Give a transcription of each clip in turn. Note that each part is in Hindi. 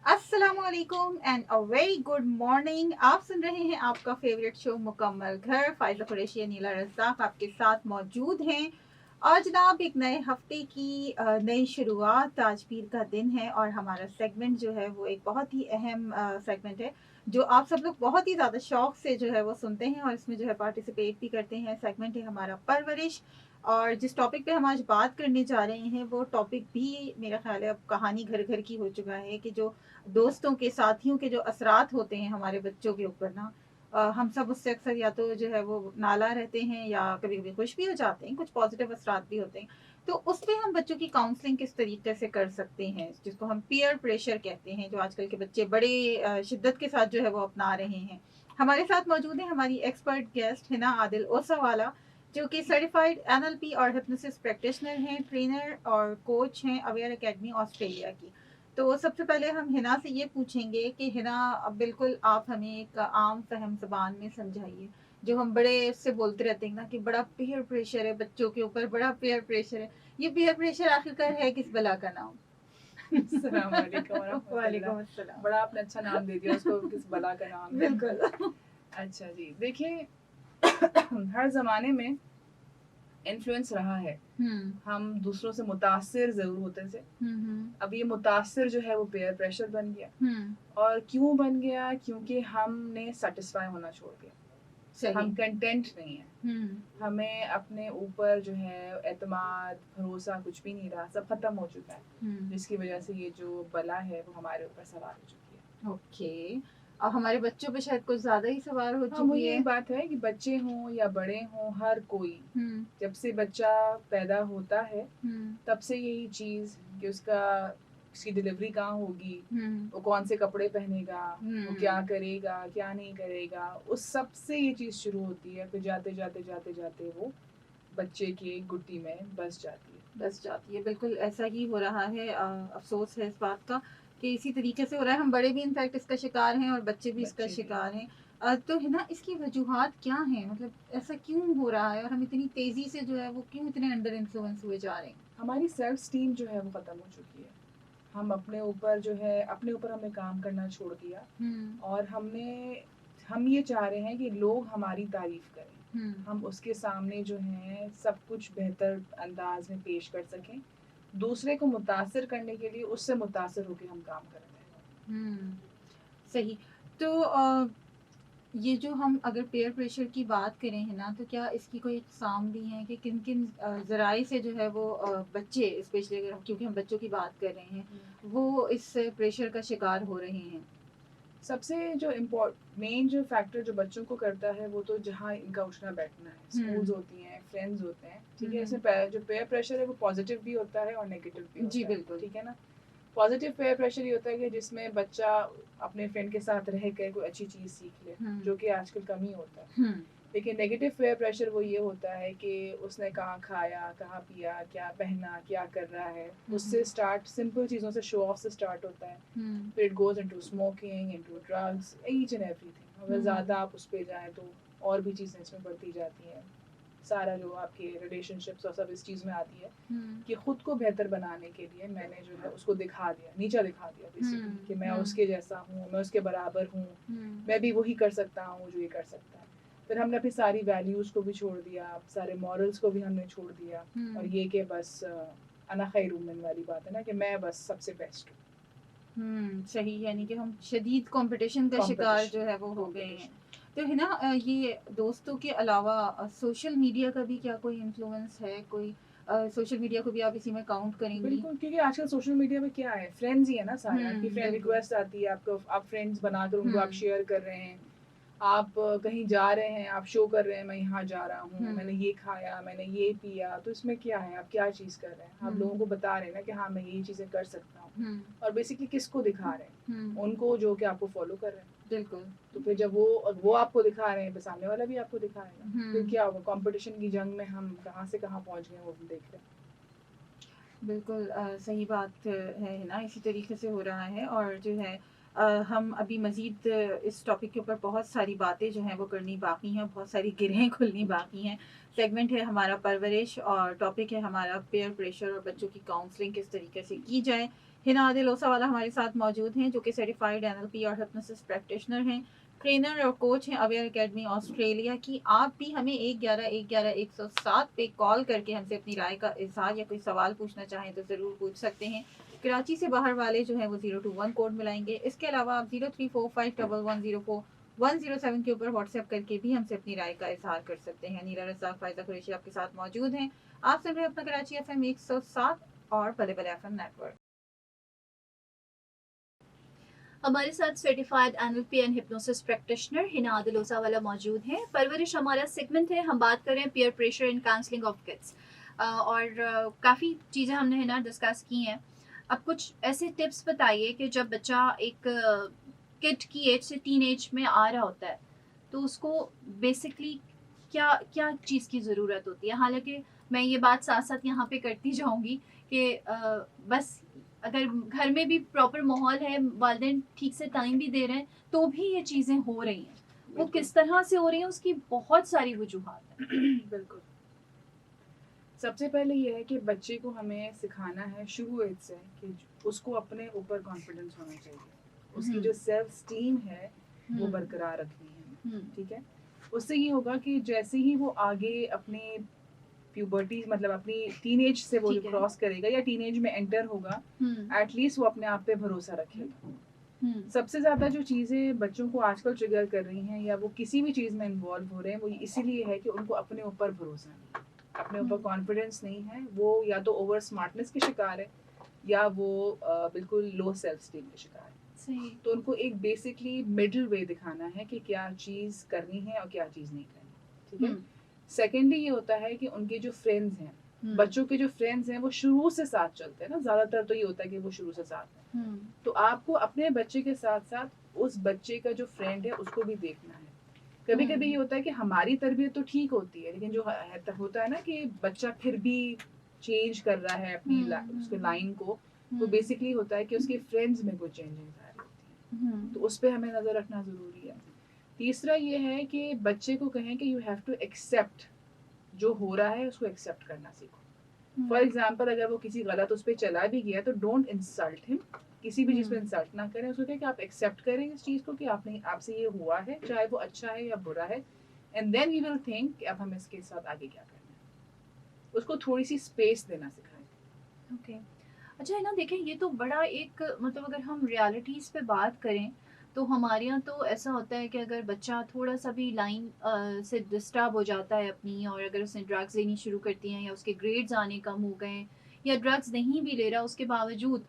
अस्सलामुअलैकुम and a very good morning. आप सुन रहे हैं आपका फेवरेट शो मुकम्मल घर। फायजा कुरैशी और नीला रज़ाक आपके साथ मौजूद हैं। और जनाब एक नए हफ्ते की नई शुरुआत, आज पीर का दिन है और हमारा सेगमेंट जो है वो एक बहुत ही अहम सेगमेंट है जो आप सब लोग बहुत ही ज़्यादा शौक से जो है वो सुनते हैं और इसमें जो है पार्टिसिपेट भी करते हैं। सेगमेंट है हमारा परवरिश। और जिस टॉपिक पे हम आज बात करने जा रहे हैं वो टॉपिक भी मेरा ख्याल है अब कहानी घर घर की हो चुका है कि जो दोस्तों के साथियों के जो असरात होते हैं हमारे बच्चों के ऊपर ना, हम सब उससे अक्सर या तो जो है वो नाला रहते हैं या कभी कभी खुश भी हो जाते हैं, कुछ पॉजिटिव असरात भी होते हैं। तो उस पे हम बच्चों की काउंसलिंग किस तरीके से कर सकते हैं, जिसको हम पीयर प्रेशर कहते हैं, जो आजकल के बच्चे बड़े शिद्दत के साथ जो है वो अपना रहे हैं। हमारे साथ मौजूद है हमारी एक्सपर्ट गेस्ट हिना आदिल ओसावाला, जो कि सर्टिफाइड एनएलपी और हिप्नोसिस प्रैक्टिशनर हैं, ट्रेनर और कोच हैं अवेयर एकेडमी ऑस्ट्रेलिया की। तो सबसे पहले हम हिना से ये पूछेंगे कि हिना, अब बिल्कुल आप हमें एक आम फहम ज़बान में समझाइए, जो हम बड़े उससे बोलते रहते हैं ना कि बड़ा पीयर प्रेशर है बच्चों के ऊपर, बड़ा पीयर प्रेशर है। ये पीयर प्रेशर आखिरकार है किस बला का नाम? अस्सलाम वालेकुम वरहमतुल्लाह। वालेकुम अस्सलाम। बड़ा आपने अच्छा नाम दे दिया उसको, किस बला का नाम है। बिल्कुल। अच्छा जी, देखिए हर ज़माने में इन्फ्लुएंस रहा है। हम दूसरों से मुतासिर ज़रूर होते थे। अब ये मुतासिर जो है वो पेयर प्रेशर बन गया। और क्यों बन गया? क्योंकि हमने सेटिस्फाई होना छोड़ दिया। हम कंटेंट नहीं है। हमें अपने ऊपर जो है एतमाद, भरोसा कुछ भी नहीं रहा, सब खत्म हो चुका है। जिसकी वजह से ये जो बला है वो हमारे ऊपर सवार हो चुकी है। ओके। और हमारे बच्चों पे शायद कुछ ज्यादा ही सवार हो हाँ, वो चुकी यही है। बात है कि बच्चे हों या बड़े हों, हर कोई जब से बच्चा पैदा होता है तब से यही चीज़ कि उसकी डिलीवरी कहाँ होगी, वो कौन से कपड़े पहनेगा, वो क्या करेगा, क्या नहीं करेगा, उस सब से ये चीज़ शुरू होती है। फिर जाते जाते जाते जाते वो बच्चे की गुट्टी में बस जाती है। बिल्कुल ऐसा ही हो रहा है। अफसोस है इस बात का कि इसी तरीके से हो रहा है। हम बड़े भी इनफैक्ट इसका शिकार हैं और बच्चे भी इसका शिकार हैं। तो है ना, इसकी वजूहात क्या हैं? मतलब ऐसा क्यों हो रहा है और हम इतनी तेजी से जो है वो क्यों इतने अंडर इन्फ्लुएंस हुए जा रहे हैं? हमारी सेल्फ स्टीम जो है वो ख़त्म हो चुकी है। हम अपने ऊपर जो है अपने ऊपर हमने काम करना छोड़ दिया। और हम ये चाह रहे हैं कि लोग हमारी तारीफ करें। हम उसके सामने जो है सब कुछ बेहतर अंदाज में पेश कर सकें। दूसरे को मुतासिर करने के लिए उससे मुतासिर होकर हम काम कर रहे हैं। सही। तो ये जो हम अगर पेयर प्रेशर की बात करें है ना, तो क्या इसकी कोई इकसाम भी हैं कि किन किन ज़राए से जो है वो बच्चे, स्पेशली अगर क्योंकि हम बच्चों की बात कर रहे हैं, वो इस प्रेशर का शिकार हो रहे हैं? सबसे जो मेन जो फैक्टर जो बच्चों को करता है वो तो जहाँ इनका उठना बैठना है, स्कूल्स होती हैं, फ्रेंड्स होते हैं, ठीक है। इसमें जो पेयर प्रेशर है वो पॉजिटिव भी होता है और नेगेटिव भी होता जी है, बिल्कुल। ठीक है ना। पॉजिटिव पेयर प्रेशर ये होता है कि जिसमें बच्चा अपने फ्रेंड के साथ रह कर कोई अच्छी चीज़ सीख ले, जो कि आजकल कम ही होता है। लेकिन नेगेटिव पेयर प्रेशर वो ये होता है कि उसने कहाँ खाया, कहाँ पिया, क्या पहना, क्या कर रहा है, उससे स्टार्ट सिंपल चीज़ों से, शो ऑफ से स्टार्ट होता है। फिर it goes into smoking, into drugs, each and everything. अगर ज़्यादा आप उस पर जाएँ तो और भी चीज़ें इसमें बढ़ती जाती हैं। सारा जो आपके रिलेशनशिप्स और सब इस चीज़ में आती है कि खुद को बेहतर बनाने के लिए मैंने जो है उसको दिखा दिया, नीचा दिखा दिया बेसिकली, कि मैं उसके जैसा हूँ, मैं उसके बराबर हूँ, मैं भी वही कर सकता हूँ जो ये कर सकता है। फिर हमने अपनी सारी वैल्यूज़ को भी छोड़ दिया, सारे मॉरल्स को भी हमने छोड़ दिया। और ये कि बस अना खैरुम मिन वाली बात है ना, कि मैं बस सबसे बेस्ट हूँ। सही। यानी कि हम शदीद कंपटीशन का शिकार जो है वो हो गए हैं। तो है ना, ये दोस्तों के अलावा सोशल मीडिया का भी क्या कोई इन्फ्लुएंस है? कोई सोशल मीडिया को भी आप इसी में काउंट करेंगी? बिल्कुल, क्योंकि आजकल सोशल मीडिया में क्या है, फ्रेंड्स ही है ना सारे। आपकी फ्रेंड रिक्वेस्ट आती है आपको, आप फ्रेंड्स बनाकर उनको आप शेयर कर रहे हैं। आप कहीं जा रहे हैं, आप शो कर रहे हैं मैं यहाँ जा रहा हूँ, मैंने ये खाया, मैंने ये पिया। तो इसमें क्या है, आप क्या चीज़ कर रहे हैं? आप लोगों को बता रहे हैं ना कि हाँ मैं ये चीज़ें कर सकता हूँ। और बेसिकली किसको दिखा रहे हैं? उनको जो कि आपको फॉलो कर रहे हैं। बिल्कुल। तो फिर जब वो आपको दिखा रहे हैं, फिर सामने वाला भी आपको दिखाएगा। फिर क्या होगा, कंपटीशन की जंग में हम कहाँ से कहाँ पहुँच गए वो देख रहे हैं। बिल्कुल सही बात है ना, इसी तरीके से हो रहा है। और जो है हम अभी मज़ीद इस टॉपिक के ऊपर बहुत सारी बातें जो हैं वो करनी बाकी हैं, बहुत सारी गिरहें खुलनी बाकी हैं। सेगमेंट है हमारा परवरिश और टॉपिक है हमारा पेयर प्रेशर और बच्चों की काउंसलिंग किस तरीके से की जाए। हिना आदिल ओसावाला हमारे साथ मौजूद हैं, जो कि सर्टिफाइड एनएलपी और हिप्नोसिस प्रैक्टिशनर हैं, ट्रेनर और कोच हैं अवेयर एकेडमी ऑस्ट्रेलिया की। आप भी हमें 111-111-107 पे कॉल करके हमसे अपनी राय का इजहार या कोई सवाल पूछना चाहें तो ज़रूर पूछ सकते हैं। कराची से बाहर वाले जो हैं वो 021 कोड मिलाएंगे। इसके अलावा आप 0345110107 के ऊपर व्हाट्सएप करके भी हमसे अपनी राय का इजहार कर सकते हैं। नीला रज़ाक, फायदा कुरैशी आपके साथ मौजूद हैं। आप सुन रहे हैं अपना कराची FM 107 और पले पले FM नेटवर्क। हमारे साथ certified NLP and hypnosis practitioner Hina Adil Osawala मौजूद हैं। परवरिश हमारा सेगमेंट है, हम बात कर रहे हैं peer pressure in counselling of kids, और काफ़ी चीज़ें हमने हिना डिस्कस की हैं। अब कुछ ऐसे टिप्स बताइए कि जब बच्चा एक किड की एज से टीन एज में आ रहा होता है तो उसको बेसिकली क्या क्या चीज़ की ज़रूरत होती है। हालांकि मैं ये बात साथ साथ यहाँ पे करती जाऊँगी कि बस अगर घर में भी प्रॉपर माहौल है, वालिदैन ठीक से टाइम भी दे रहे हैं, तो भी ये चीज़ें हो रही हैं। वो किस तरह से हो रही हैं उसकी बहुत सारी वजूहात हैं। बिल्कुल। सबसे पहले ये है कि बच्चे को हमें सिखाना है शुरू एज से कि उसको अपने ऊपर कॉन्फिडेंस होना चाहिए, उसकी जो सेल्फ स्टीम है वो बरकरार रखनी है। ठीक है, उससे ये होगा कि जैसे ही वो आगे अपने प्यूबर्टी मतलब अपनी टीनेज से वो क्रॉस करेगा या टीनेज में एंटर होगा, एटलीस्ट वो अपने आप पे भरोसा रखेगा। सबसे ज्यादा जो चीजें बच्चों को आजकल ट्रिगर कर रही हैं या वो किसी भी चीज में इन्वॉल्व हो रहे हैं वो इसीलिए है कि उनको अपने ऊपर भरोसा नहीं, अपने ऊपर कॉन्फिडेंस नहीं है। वो या तो ओवर स्मार्टनेस के शिकार है या वो बिल्कुल लो सेल्फ स्टीम के शिकार है। तो उनको एक बेसिकली मिडिल वे दिखाना है कि क्या चीज करनी है और क्या चीज नहीं करनी। ठीक है। सेकेंडली ये होता है कि उनके जो फ्रेंड्स हैं, बच्चों के जो फ्रेंड्स हैं वो शुरू से साथ चलते हैं ना, ज्यादातर तो ये होता है कि वो शुरू से साथ हैं। तो आपको अपने बच्चे के साथ साथ उस बच्चे का जो फ्रेंड है उसको भी देखना है। कभी कभी ये होता है कि हमारी तरबियत तो ठीक होती है, लेकिन जो होता है ना कि बच्चा फिर भी चेंज कर रहा है अपनी उसके लाइन को, तो बेसिकली होता है कि उसके फ्रेंड्स में कोई चेंजेस आ रही होती है। तो उस पर हमें नजर रखना जरूरी है। तीसरा ये है कि बच्चे को कहें कि यू हैव टू एक्सेप्ट, जो हो रहा है उसको एक्सेप्ट करना सीखो। फॉर एग्जाम्पल अगर वो किसी गलत उस पर चला भी गया तो डोंट इंसल्ट हिम, किसी भी चीज पे इंसल्ट ना करें, उसको कहें कि आप एक्सेप्ट करें इस चीज को कि आपने आपसे ये हुआ है, चाहे वो अच्छा है या बुरा है, and then we will think कि अब हम इसके साथ आगे क्या करना है। उसको थोड़ी सी स्पेस देना सिखाएं। ओके, अच्छा है ना। देखें, ये तो बड़ा एक मतलब अगर हम रियलिटीज़ पे बात करें तो हमारे यहाँ तो ऐसा होता है कि अगर बच्चा थोड़ा सा भी लाइन से डिस्टर्ब हो जाता है अपनी, और अगर उसने ड्रग्स लेनी शुरू करती हैं या उसके ग्रेड्स आने कम हो गए या ड्रग्स नहीं भी ले रहा उसके बावजूद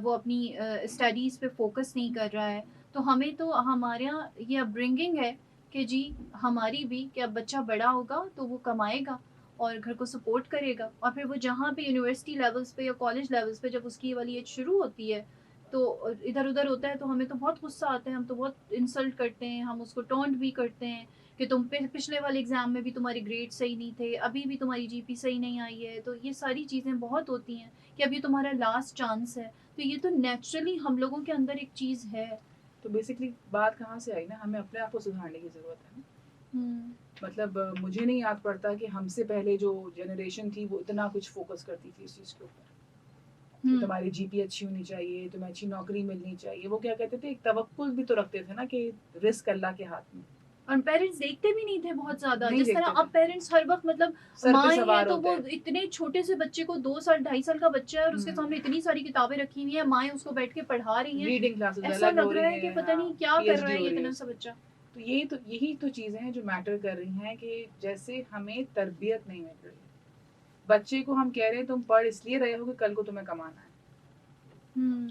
वो अपनी स्टडीज़ पे फोकस नहीं कर रहा है, तो हमें तो हमारे यहाँ ये अपब्रिंगिंग है कि जी हमारी भी कि अब बच्चा बड़ा होगा तो वो कमाएगा और घर को सपोर्ट करेगा, और फिर वो जहाँ पे यूनिवर्सिटी लेवल्स पे या कॉलेज लेवल्स पे जब उसकी वाली एज शुरू होती है तो इधर उधर होता है तो हमें तो बहुत गुस्सा आता है, हम तो बहुत इंसल्ट करते हैं, हम उसको टॉन्ट भी करते हैं कि तुम पिछले वाले एग्ज़ाम में भी तुम्हारे ग्रेड सही नहीं थे, अभी भी तुम्हारी जीपी सही नहीं आई है। तो ये सारी चीज़ें बहुत होती हैं कि अब ये तुम्हारा लास्ट चांस है। तो ये तो नेचुरली हम लोगों के अंदर एक चीज़ है। तो बेसिकली बात कहाँ से आई ना, हमें अपने आप को सुधारने की जरूरत है ना। मतलब मुझे नहीं याद पड़ता कि हमसे पहले जो जनरेशन थी वो इतना कुछ फोकस करती थी इस चीज के ऊपर कि तुम्हारी जीपी अच्छी होनी चाहिए, तुम्हें अच्छी नौकरी मिलनी चाहिए। वो क्या कहते थे, एक तवक्कुल भी तो रखते थे ना कि रिस्क अल्लाह के हाथ में। और पेरेंट्स देखते भी नहीं थे बहुत ज्यादा, जिस तरह अब पेरेंट्स हर वक्त मतलब माँ है तो वो इतने छोटे से बच्चे को 2 साल 2.5 साल का बच्चा है और उसके सामने इतनी सारी किताबें रखी हुई है, माँ उसको बैठ के पढ़ा रही है, रीडिंग क्लासेस ऐसा लग रहा है कि पता नहीं क्या कर रहा है ये इतना सा बच्चा। तो यही तो चीजें हैं जो मैटर कर रही हैं कि जैसे हमें तरबियत नहीं मिल रही। बच्चे को हम कह रहे हैं तुम पढ़ इसलिए रहे हो कि कल को तुम्हें कमाना है।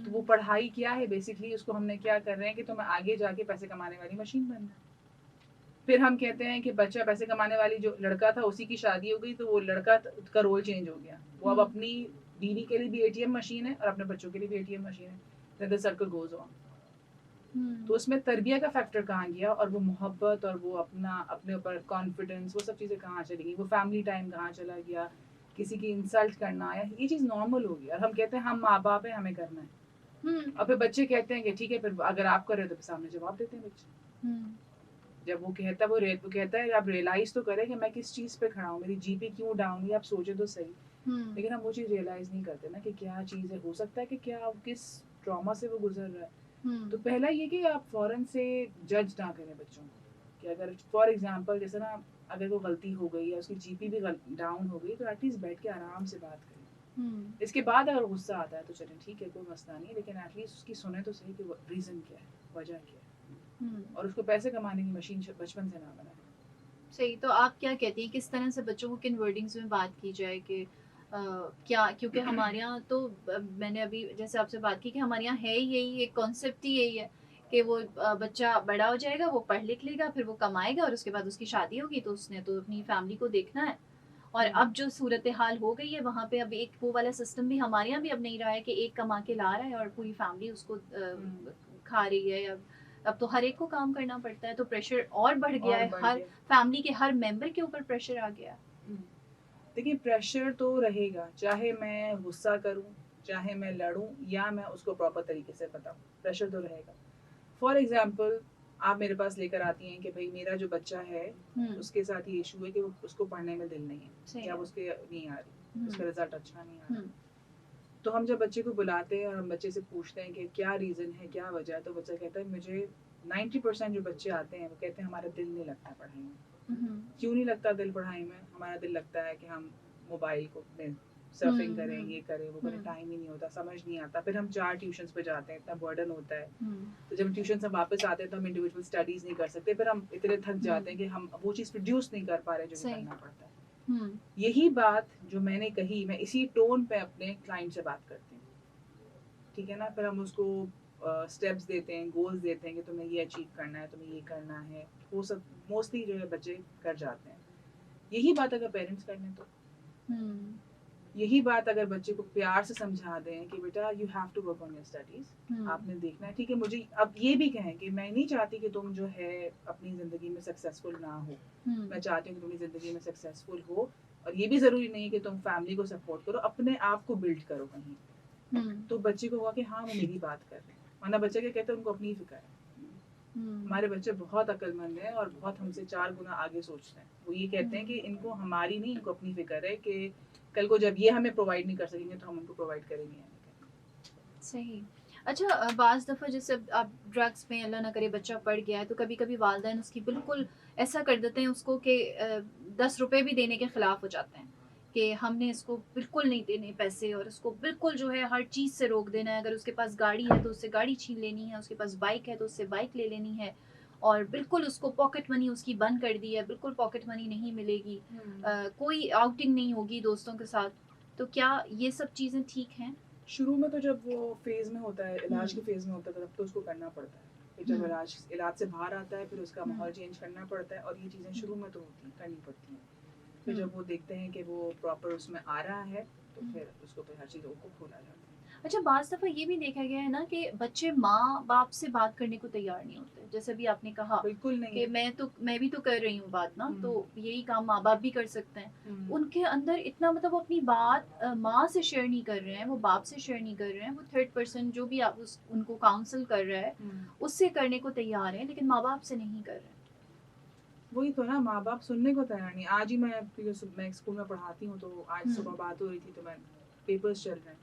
तो वो पढ़ाई क्या है, बेसिकली उसको हमने क्या कर रहे हैं कि तुम्हें आगे जाके पैसे कमाने वाली मशीन बनना है। फिर हम कहते हैं कि बच्चा पैसे कमाने वाली जो लड़का था उसी की शादी हो गई तो वो लड़का का रोल चेंज हो गया, वो अब अपनी बीवी के लिए भी एटीएम मशीन है और अपने बच्चों के लिए भी एटीएम मशीन है। Then the circle goes on. तो उसमें तरबिया का फैक्टर कहाँ गया, और वो मोहब्बत और वो अपने ऊपर कॉन्फिडेंस, वो सब चीज़ें कहाँ चली गई, वो फैमिली टाइम कहाँ चला गया, किसी की इंसल्ट करना या ये चीज़ नॉर्मल हो गई। और हम कहते हैं हम माँ बाप हैं, हमें करना है। और फिर बच्चे कहते हैं कि ठीक है, फिर अगर आप कर रहे हो तो सामने जवाब देते हैं बच्चे। जब वो कहता है आप रियलाइज तो करें कि मैं किस चीज़ पे खड़ा हूँ, मेरी जीपी क्यों डाउन है, आप सोचे तो सही। लेकिन हम वो चीज़ रियलाइज़ नहीं करते ना कि क्या चीज़ है। हो सकता है कि क्या किस ट्रॉमा से वो गुजर रहा है। तो पहला ये कि आप फ़ौरन से जज ना करें बच्चों को कि अगर फॉर एग्जांपल जैसे ना अगर वो गलती हो गई या उसकी जीपी भी डाउन हो गई तो एटलीस्ट बैठ के आराम से बात करें। इसके बाद अगर गुस्सा आता है तो चलें ठीक है, कोई मसला नहीं, लेकिन एटलीस्ट उसकी सुने तो सही कि रीज़न क्या है, वजह क्या है, और उसको पैसे कमाने की मशीन बचपन से ना बनाए। सही। तो आप क्या कहती हैं किस तरह से बच्चों को किन वर्डिंग्स में बात की जाए कि क्या, क्योंकि हमारे यहाँ तो मैंने अभी जैसे आपसे बात की कि हमारे यहाँ है यही एक कॉन्सेप्ट ही यही है कि वो बच्चा बड़ा हो जाएगा, वो पढ़ लिख लेगा, फिर वो कमाएगा और उसके बाद उसकी शादी होगी तो उसने तो अपनी फैमिली को देखना है। और अब जो सूरत हाल हो गई है वहाँ पे अब एक वो वाला सिस्टम भी हमारे यहाँ भी अब नहीं रहा है कि एक कमा के ला रहा है और पूरी फैमिली उसको खा रही है। अब तो हर एक को काम करना पड़ता है, तो प्रेशर और बढ़ गया है, हर फैमिली के हर मेंबर के ऊपर प्रेशर आ गया। देखिए प्रेशर तो रहेगा, चाहे मैं गुस्सा करूं, चाहे मैं लड़ूं या मैं उसको प्रॉपर तरीके से बताऊं, प्रेशर तो रहेगा। फॉर एग्जाम्पल आप मेरे पास लेकर आती हैं कि भाई मेरा जो बच्चा है उसके साथ ये इशू है कि उसको पढ़ने में दिल नहीं है या उसके नहीं आ रही, उसका रिजल्ट अच्छा नहीं आ रहा। तो हम जब बच्चे को बुलाते हैं और हम बच्चे से पूछते हैं कि क्या रीज़न है, क्या वजह है, तो बच्चा कहता है मुझे 90% जो बच्चे आते हैं वो कहते हैं हमारा दिल नहीं लगता पढ़ाई में। क्यों नहीं लगता दिल पढ़ाई में? हमारा दिल लगता है कि हम मोबाइल को सर्फिंग करें, ये करें, वो करें, टाइम ही नहीं होता, समझ नहीं आता। फिर हम 4 ट्यूशंस पे जाते हैं, इतना बर्डन होता है। तो जब ट्यूशन से वापस आते हैं तो हम इंडिविजुअल स्टडीज नहीं कर सकते, फिर हम इतने थक जाते हैं कि हम वो चीज़ प्रोड्यूस नहीं कर पा रहे जो करना पड़ता है। यही बात जो मैंने कही, मैं इसी टोन पे अपने क्लाइंट से बात करती हूँ, ठीक है ना। फिर हम उसको स्टेप्स देते हैं, गोल्स देते हैं कि तुम्हें ये अचीव करना है, तुम्हें ये करना है। वो सब मोस्टली जो है बच्चे कर जाते हैं। यही बात अगर पेरेंट्स कर लें तो यही बात अगर बच्चे को प्यार से समझा दें कि बेटा you have to work on your studies, आपने देखना है, ठीक है। मुझे अब ये भी कहें कि मैं नहीं चाहती कि तुम जो है अपनी ज़िंदगी में सक्सेसफुल ना हो, मैं चाहती हूँ कि तुम अपनी ज़िंदगी में सक्सेसफुल हो, और ये भी ज़रूरी नहीं है कि तुम फैमिली को सपोर्ट करो, अपने आप को बिल्ड करो कहीं। तो बच्चे को हुआ कि हाँ वो मेरी बात कर रहे हैं, वरना बच्चे क्या कहते हैं, उनको अपनी फिक्र है। हमारे बच्चे बहुत अक्लमंद हैं और बहुत हमसे 4 गुना आगे सोचते हैं। वो ये कहते हैं कि इनको हमारी नहीं, इनको अपनी फिक्र है कि कल को जब ये हमें प्रोवाइड नहीं कर सकेंगे तो हम उनको प्रोवाइड करेंगे। सही। अच्छा, बाज़ दफ़ा जैसे आप ड्रग्स में अल्लाह ना करे बच्चा पड़ गया है तो कभी कभी वालिदैन उसकी बिल्कुल ऐसा कर देते हैं उसको कि 10 रुपए भी देने के ख़िलाफ़ हो जाते हैं कि हमने इसको बिल्कुल नहीं देने पैसे, और उसको बिल्कुल जो है हर चीज़ से रोक देना है। अगर उसके पास गाड़ी है तो उससे गाड़ी छीन लेनी है, उसके पास बाइक है तो उससे बाइक ले लेनी है, और बिल्कुल उसको पॉकेट मनी उसकी बंद कर दी है, बिल्कुल पॉकेट मनी नहीं मिलेगी, कोई आउटिंग नहीं होगी दोस्तों के साथ। तो क्या ये सब चीज़ें ठीक हैं? शुरू में तो जब वो फेज़ में होता है, इलाज के फेज़ में होता है, तब तो उसको करना पड़ता है। फिर जब इलाज से बाहर आता है फिर उसका माहौल चेंज करना पड़ता है, और ये चीज़ें शुरू में तो होती करनी पड़ती हैं। फिर जब वो देखते हैं कि वो प्रॉपर उसमें आ रहा है तो फिर उसको फिर हर चीज़ों को खोला जाता है। अच्छा, बाज़ दफ़ा ये भी देखा गया है ना कि बच्चे माँ बाप से बात करने को तैयार नहीं होते। जैसे भी आपने कहा बिल्कुल नहीं कि मैं भी तो कर रही हूँ बात ना, तो यही काम माँ बाप भी कर सकते हैं। उनके अंदर इतना मतलब वो अपनी बात माँ से शेयर नहीं कर रहे हैं, वो बाप से शेयर नहीं कर रहे हैं, वो थर्ड पर्सन जो भी आप उनको काउंसल कर रहा है उससे करने को तैयार है, लेकिन माँ बाप से नहीं कर रहे हैं। वही तो ना, माँ बाप सुनने को तैयार नहीं। आज ही मैं स्कूल में पढ़ाती हूँ, तो आज सुबह बात हो रही थी, तो मैं पेपर्स चल रहे हैं,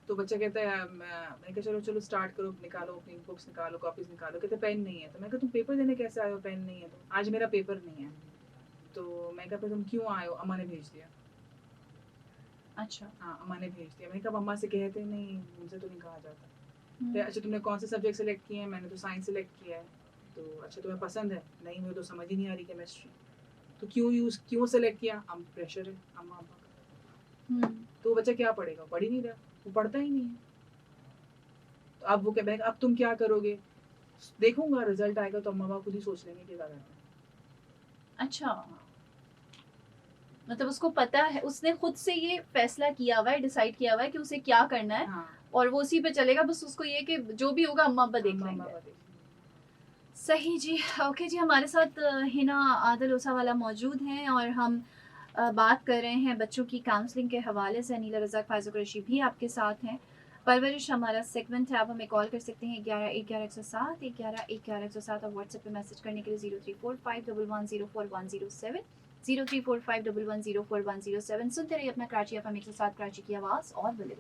तो बच्चा कहता है मैं कहा चलो चलो स्टार्ट करो, निकालो अपनी बुक्स निकालो, कॉपीज निकालो। कहते पेन नहीं है। तो मैं कहा तुम पेपर देने कैसे आए हो, पेन नहीं है? तो आज मेरा पेपर नहीं है। तो मैं कहा तुम क्यों आए हो? अम्मा ने भेज दिया। अच्छा। हाँ अम्मा ने भेज दिया। मैंने कहा अम्मा से कहते नहीं, मुझसे तो नहीं कहा जाता। तो अच्छा तुमने कौन से सब्जेक्ट सेलेक्ट किए हैं? मैंने तो साइंस सेलेक्ट किया है। तो अच्छा तुम्हें पसंद है? नहीं मुझे तो समझ ही नहीं आ रही केमिस्ट्री। तो क्यों सेलेक्ट किया? प्रेशर है अम्मा अब्बा का। तो बच्चा क्या पढ़ेगा? पढ़ ही नहीं रहा, वो पढ़ता ही नहीं है। तो अब वो कह रहे अब तुम क्या करोगे? देखूंगा रिजल्ट आएगा तो अम्मा बाप खुद ही सोच लेंगे कि क्या करना है। अच्छा, मतलब उसको पता है, उसने खुद से ये फैसला किया हुआ है, डिसाइड किया हुआ है कि उसे क्या करना है। हाँ। और वो उसी पे चलेगा, बस उसको ये कि जो भी होगा अम्मा अब्बा देख लेंगे। सही जी। ओके जी, हमारे साथ हिना आदिल ओसावाला मौजूद हैं और हम बात कर रहे हैं बच्चों की काउंसलिंग के हवाले से। अनीला रज़ाक फ़ाइज़ कुरैशी भी आपके साथ हैं। परवरिश हमारा सेगमेंट है, आप हमें कॉल कर सकते हैं 11 1 11 107 11 1 11 107, और व्हाट्सएप पे मैसेज करने के लिए 034511041071 034511041047। सुनते रहिए अपना कराची FM 107 कराची की आवाज़ और बल्ले